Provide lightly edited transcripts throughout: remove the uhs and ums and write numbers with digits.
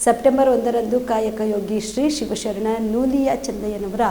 September 1ರಂದು ಕಾಯಕ ಯೋಗಿ ಶ್ರೀ ಶಿವಶರಣ ನೂಲಿಯ ಚಂದಯ್ಯನವರ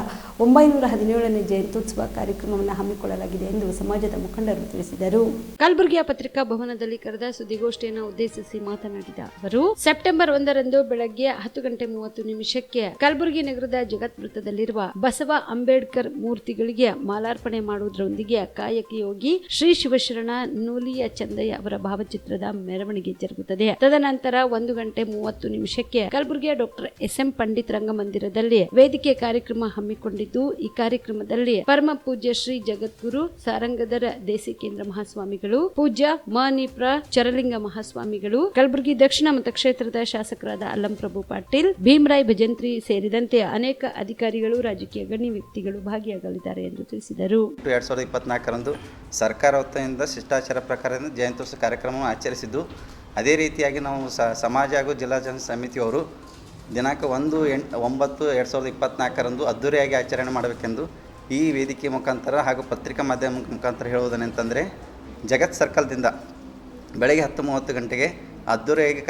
917ನೇ ಜಯಂತ್ಯುತ್ಸವ ಕಾರ್ಯಕ್ರಮವನ್ನು ಹಮ್ಮಿಕೊಳ್ಳಲಾಗಿದೆ ಎಂದು ಸಮಾಜದ ಮುಖಂಡರು ತಿಳಿಸಿದರು. ಕಲಬುರಗಿಯ ಪತ್ರಿಕಾ ಭವನದಲ್ಲಿ ಕರೆದ ಸುದ್ದಿಗೋಷ್ಠಿಯನ್ನು ಉದ್ದೇಶಿಸಿ ಮಾತನಾಡಿದ ಅವರು, ಸೆಪ್ಟೆಂಬರ್ 1ರಂದು ಬೆಳಗ್ಗೆ 10:30 ಕಲಬುರಗಿ ನಗರದ ಜಗತ್ ವೃತ್ತದಲ್ಲಿರುವ ಬಸವ ಅಂಬೇಡ್ಕರ್ ಮೂರ್ತಿಗಳಿಗೆ ಮಾಲಾರ್ಪಣೆ ಮಾಡುವುದರೊಂದಿಗೆ ಕಾಯಕ ಯೋಗಿ ಶ್ರೀ ಶಿವಶರಣ ನೂಲಿಯ ಚಂದಯ್ಯ ಅವರ ಭಾವಚಿತ್ರದ ಮೆರವಣಿಗೆ ಜರುಗುತ್ತದೆ. ತದನಂತರ 1:30 ಕಲಬುರಗಿಯ ಡಾಕ್ಟರ್ ಎಸ್.ಎಂ. ಪಂಡಿತ್ ರಂಗಮಂದಿರದಲ್ಲಿ ವೇದಿಕೆ ಕಾರ್ಯಕ್ರಮ ಹಮ್ಮಿಕೊಂಡಿದ್ದು, ಈ ಕಾರ್ಯಕ್ರಮದಲ್ಲಿ ಪರಮ ಪೂಜ್ಯ ಶ್ರೀ ಜಗದ್ಗುರು ಸಾರಂಗಧರ ದೇಸಿಕೇಂದ್ರ ಮಹಾಸ್ವಾಮಿಗಳು, ಪೂಜ್ಯ ಮನಿಪ್ರ ಚರಲಿಂಗ ಮಹಾಸ್ವಾಮಿಗಳು, ಕಲಬುರಗಿ ದಕ್ಷಿಣ ಮತಕ್ಷೇತ್ರದ ಶಾಸಕರಾದ ಅಲ್ಲಂ ಪ್ರಭು ಪಾಟೀಲ್, ಭೀಮರಾಯ್ ಭಜಂತ್ರಿ ಸೇರಿದಂತೆ ಅನೇಕ ಅಧಿಕಾರಿಗಳು, ರಾಜಕೀಯ ಗಣ್ಯ ವ್ಯಕ್ತಿಗಳು ಭಾಗಿಯಾಗಲಿದ್ದಾರೆ ಎಂದು ತಿಳಿಸಿದರು. 2024ರಂದು ಸರ್ಕಾರ ವತಿಯಿಂದ ಶಿಷ್ಟಾಚಾರ ಪ್ರಕಾರ ಜಯಂತ್ಯುತ್ಸವ ಕಾರ್ಯಕ್ರಮವನ್ನು ಆಚರಿಸಿದ್ದು, ಅದೇ ರೀತಿಯಾಗಿ ನಾವು ಸಮಾಜ ಹಾಗೂ ಜಿಲ್ಲಾ ಜನ ಸಮಿತಿಯವರು ದಿನಾಂಕ 1/9/2024ರಂದು ಅದ್ದೂರಿಯಾಗಿ ಆಚರಣೆ ಮಾಡಬೇಕೆಂದು ಈ ವೇದಿಕೆ ಮುಖಾಂತರ ಹಾಗೂ ಪತ್ರಿಕಾ ಮಾಧ್ಯಮ ಮುಖಾಂತರ ಹೇಳುವುದೇನೆಂತಂದರೆ, ಜಗತ್ ಸರ್ಕಲ್ದಿಂದ ಬೆಳಗ್ಗೆ 10:30 ಗಂಟೆಗೆ ಅದ್ದೂರಿಯಾಗಿ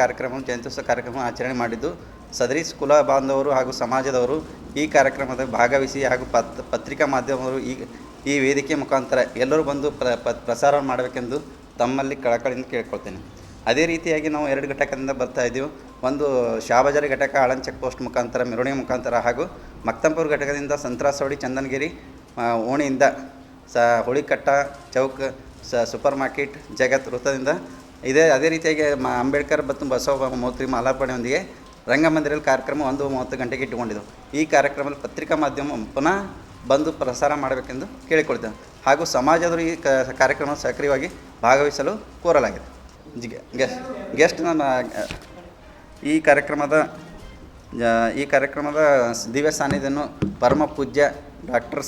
ಜಯಂತ್ಯುತ್ಸವ ಕಾರ್ಯಕ್ರಮ ಆಚರಣೆ ಮಾಡಿದ್ದು, ಸದರಿ ಕುಲ ಬಾಂಧವರು ಹಾಗೂ ಸಮಾಜದವರು ಈ ಕಾರ್ಯಕ್ರಮದ ಭಾಗವಹಿಸಿ ಹಾಗೂ ಪತ್ರಿಕಾ ಮಾಧ್ಯಮವರು ಈ ವೇದಿಕೆ ಮುಖಾಂತರ ಎಲ್ಲರೂ ಬಂದು ಪ್ರಸಾರ ಮಾಡಬೇಕೆಂದು ತಮ್ಮಲ್ಲಿ ಕಳಕಳಿಯಿಂದ ಕೇಳ್ಕೊಳ್ತೇನೆ. ಅದೇ ರೀತಿಯಾಗಿ ನಾವು 2 ಘಟಕದಿಂದ ಬರ್ತಾ ಇದ್ದೀವಿ. ಒಂದು ಶಾಬಜಾರಿ ಘಟಕ ಆಳನ್ ಚೆಕ್ ಪೋಸ್ಟ್ ಮುಖಾಂತರ ಮೆರವಣಿಗೆ ಮುಖಾಂತರ ಹಾಗೂ ಮಕ್ತಂಪುರ ಘಟಕದಿಂದ ಸಂತ್ರಾಸವಡಿ ಚಂದನಗಿರಿ ಓಣಿಯಿಂದ ಹುಳಿಕಟ್ಟ ಚೌಕ್ ಸೂಪರ್ ಮಾರ್ಕೆಟ್ ಜಗತ್ ವೃತ್ತದಿಂದ ಅದೇ ರೀತಿಯಾಗಿ ಅಂಬೇಡ್ಕರ್ ಮತ್ತು ಬಸವ ಮೂರ್ತಿ ಮಾಲಾರ್ಪಣೆಯೊಂದಿಗೆ ರಂಗಮಂದಿರಲ್ಲಿ ಕಾರ್ಯಕ್ರಮ 1:30 ಗಂಟೆಗೆ ಇಟ್ಟುಕೊಂಡಿದ್ದೆವು. ಈ ಕಾರ್ಯಕ್ರಮದಲ್ಲಿ ಪತ್ರಿಕಾ ಮಾಧ್ಯಮ ಪುನಃ ಬಂದು ಪ್ರಸಾರ ಮಾಡಬೇಕೆಂದು ಕೇಳಿಕೊಳ್ತೇವೆ ಹಾಗೂ ಸಮಾಜದವರು ಈ ಕಾರ್ಯಕ್ರಮ ಸಕ್ರಿಯವಾಗಿ ಭಾಗವಹಿಸಲು ಕೋರಲಾಗಿದೆ. ಗೆಸ್ಟ್ ಈ ಕಾರ್ಯಕ್ರಮದ ದಿವ್ಯ ಸಾನ್ನಿಧ್ಯವನ್ನು ಪರಮ ಪೂಜ್ಯ ಡಾಕ್ಟರ್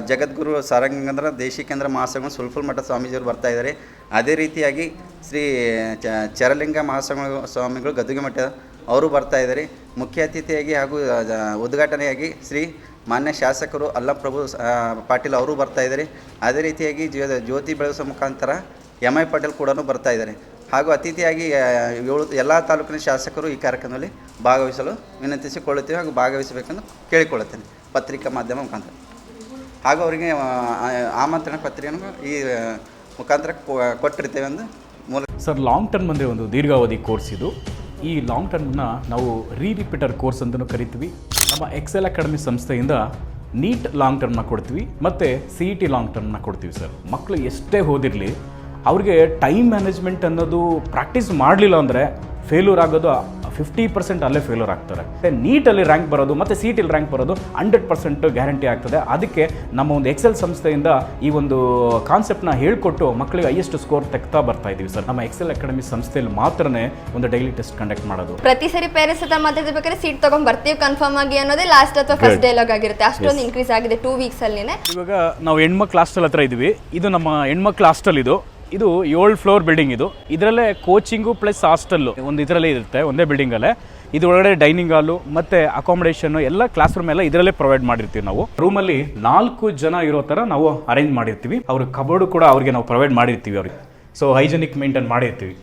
ಜಗದ್ಗುರು ಸಾರಂಗಧರ ದೇಶಿಕೇಂದ್ರ ಮಹಾಸ್ವಾಮಿಗಳು ಸುಲ್ಫುಲ್ ಮಠ ಸ್ವಾಮೀಜಿಯವರು ಬರ್ತಾಯಿದ್ದಾರೆ. ಅದೇ ರೀತಿಯಾಗಿ ಶ್ರೀ ಚರಲಿಂಗ ಮಹಾಸ್ವಾಮಿಗಳು ಗದ್ದುಗೆ ಮಠ ಅವರು ಬರ್ತಾಯಿದ್ದಾರೆ. ಮುಖ್ಯ ಅತಿಥಿಯಾಗಿ ಹಾಗೂ ಉದ್ಘಾಟನೆಯಾಗಿ ಶ್ರೀ ಮಾನ್ಯ ಶಾಸಕರು ಅಲ್ಲಂ ಪ್ರಭು ಪಾಟೀಲ್ ಅವರು ಬರ್ತಾಯಿದ್ದಾರೆ. ಅದೇ ರೀತಿಯಾಗಿ ಜ್ಯೋತಿ ಬೆಳಗಿಸೋ ಮುಖಾಂತರ ಎಂ.ಐ. ಪಾಟೀಲ್ ಕೂಡ ಬರ್ತಾಯಿದ್ದಾರೆ. ಹಾಗೂ ಅತಿಥಿಯಾಗಿ ಎಲ್ಲ ತಾಲೂಕಿನ ಶಾಸಕರು ಈ ಕಾರ್ಯಕ್ರಮದಲ್ಲಿ ಭಾಗವಹಿಸಲು ವಿನಂತಿಸಿಕೊಳ್ಳುತ್ತೇವೆ ಹಾಗೂ ಭಾಗವಹಿಸಬೇಕೆಂದು ಕೇಳಿಕೊಳ್ಳುತ್ತೇನೆ ಪತ್ರಿಕಾ ಮಾಧ್ಯಮ ಮುಖಾಂತರ. ಹಾಗೂ ಅವರಿಗೆ ಆಮಂತ್ರಣ ಪತ್ರಿಕೆಯನ್ನು ಈ ಮುಖಾಂತರ ಕೊಟ್ಟಿರ್ತೇವೆ ಎಂದು ಸರ್, ಲಾಂಗ್ ಟರ್ಮ್ ಅಂದರೆ ಒಂದು ದೀರ್ಘಾವಧಿ ಕೋರ್ಸ್ ಇದು. ಈ ಲಾಂಗ್ ಟರ್ಮ್ನ ನಾವು ರಿಪೀಟರ್ ಕೋರ್ಸ್ ಅಂತಲೂ ಕರಿತೀವಿ. ನಮ್ಮ ಎಕ್ಸೆಲ್ ಅಕಾಡೆಮಿ ಸಂಸ್ಥೆಯಿಂದ ನೀಟ್ ಲಾಂಗ್ ಟರ್ಮ್ನ ಕೊಡ್ತೀವಿ ಮತ್ತು CET ಲಾಂಗ್ ಟರ್ಮ್ನ ಕೊಡ್ತೀವಿ. ಸರ್, ಮಕ್ಕಳು ಎಷ್ಟೇ ಓದಿರಲಿ ಅವ್ರಿಗೆ ಟೈಮ್ ಮ್ಯಾನೇಜ್ಮೆಂಟ್ ಅನ್ನೋದು ಪ್ರಾಕ್ಟೀಸ್ ಮಾಡಲಿಲ್ಲ ಅಂದರೆ ಫೇಲ್ಯೂರ್ ಆಗೋದು 50% ಅಲ್ಲೇ ಫೇಲ್ಯೂರ್ ಆಗ್ತಾರೆ. ನೀಟಲ್ಲಿ ರ್ಯಾಂಕ್ ಬರೋದು ಮತ್ತು CETಲಿ ರ್ಯಾಂಕ್ ಬರೋದು 100% ಗ್ಯಾರಂಟಿ ಆಗ್ತದೆ. ಅದಕ್ಕೆ ನಮ್ಮ ಒಂದು ಎಕ್ಸೆಲ್ ಸಂಸ್ಥೆಯಿಂದ ಈ ಒಂದು ಕಾನ್ಸೆಪ್ಟ್ನ ಹೇಳ್ಕೊಟ್ಟು ಮಕ್ಕಳಿಗೆ ಹೈಯೆಸ್ಟ್ ಸ್ಕೋರ್ ತೆಗ್ತಾ ಬರ್ತಾ ಇದ್ದೀವಿ. ಸರ್, ನಮ್ಮ ಎಕ್ಸೆಲ್ ಅಕಾಡೆಮಿ ಸಂಸ್ಥೆಯಲ್ಲಿ ಮಾತ್ರನೇ ಒಂದು ಡೈಲಿ ಟೆಸ್ಟ್ ಕಂಡಕ್ಟ್ ಮಾಡೋದು. ಪ್ರತಿ ಸರಿ ಪೇರೆಂಟ್ಸ್ ಹತ್ರ ಮಾತಾಡ್ಬೇಕಾದ್ರೆ ಸೀಟ್ ತಗೊಂಡ್ ಬರ್ತೀವಿ ಕನ್ಫರ್ಮ್ ಆಗಿ ಅನ್ನೋದೇ ಲಾಸ್ಟ್ ಅಥವಾ ಫಸ್ಟ್ ಡೈಲಾಗ್ ಆಗಿರುತ್ತೆ. ಅಷ್ಟೊಂದು ಇನ್ಕ್ರೀಸ್ ಆಗಿದೆ 2 ವೀಕ್ಸ್ ಅಲ್ಲಿ. ಇವಾಗ ನಾವು ಹೆಣ್ಮಕ್ಳು ಹಾಸ್ಟೆಲ್ ಹತ್ರ ಇದ್ದೀವಿ. ಇದು ನಮ್ಮ ಹೆಣ್ಮಕ್ಳು ಹಾಸ್ಟೆಲ್. ಇದು 7 ಫ್ಲೋರ್ ಬಿಲ್ಡಿಂಗ್. ಇದರಲ್ಲೇ ಕೋಚಿಂಗು ಪ್ಲಸ್ ಹಾಸ್ಟೆಲ್ಲು ಒಂದು ಇದರಲ್ಲೇ ಇರುತ್ತೆ, ಒಂದೇ ಬಿಲ್ಡಿಂಗಲ್ಲೇ. ಇದು ಒಳಗಡೆ ಡೈನಿಂಗ್ ಹಾಲು ಮತ್ತು ಅಕಾಮಿಡೇಷನ್ ಎಲ್ಲ ಕ್ಲಾಸ್ ರೂಮ್ ಎಲ್ಲ ಇದರಲ್ಲೇ ಪ್ರೊವೈಡ್ ಮಾಡಿರ್ತೀವಿ. ನಾವು ರೂಮಲ್ಲಿ 4 ಜನ ಇರೋ ಥರ ನಾವು ಅರೇಂಜ್ ಮಾಡಿರ್ತೀವಿ. ಅವ್ರ ಕಬೋರ್ಡು ಕೂಡ ಅವ್ರಿಗೆ ನಾವು ಪ್ರೊವೈಡ್ ಮಾಡಿರ್ತೀವಿ ಅವ್ರಿಗೆ. ಸೊ ಹೈಜೆನಿಕ್ ಮೇಂಟೈನ್ ಮಾಡಿರ್ತೀವಿ.